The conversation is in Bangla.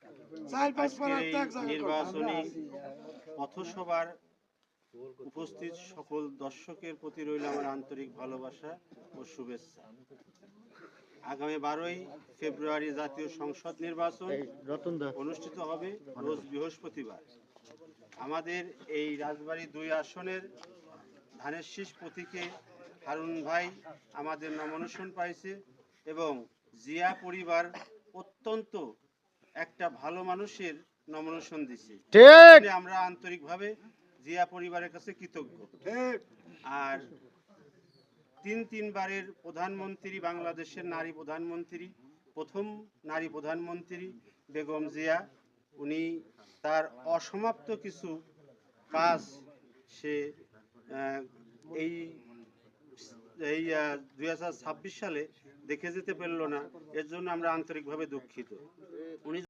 আজকের এই নির্বাচনী পথসভার উপস্থিত সকল দর্শকের প্রতি রইল আমার আন্তরিক ভালোবাসা ও শুভেচ্ছা। আগামী 12ই ফেব্রুয়ারি জাতীয় সংসদ নির্বাচন অনুষ্ঠিত হবে রোজ বৃহস্পতিবার। আমাদের এই রাজবাড়ী 2 আসনের ধানের শীষ প্রতীকে হারুন ভাই আমাদের নমিনেশন পাইছে এবং জিয়া পরিবার অত্যন্ত একটা ভালো মানুষের নমিনেশন দিছে। আমরা আন্তরিকভাবে জিয়া পরিবারের কাছে কৃতজ্ঞ। আর 3 বারের প্রধানমন্ত্রী, বাংলাদেশের নারী প্রধানমন্ত্রী, প্রথম নারী প্রধানমন্ত্রী বেগম জিয়া, উনি তার অসমাপ্ত কিছু কাজ সে এই 2026 সালে দেখে যেতে পারল না। এর জন্য আমরা আন্তরিকভাবে দুঃখিত। উনি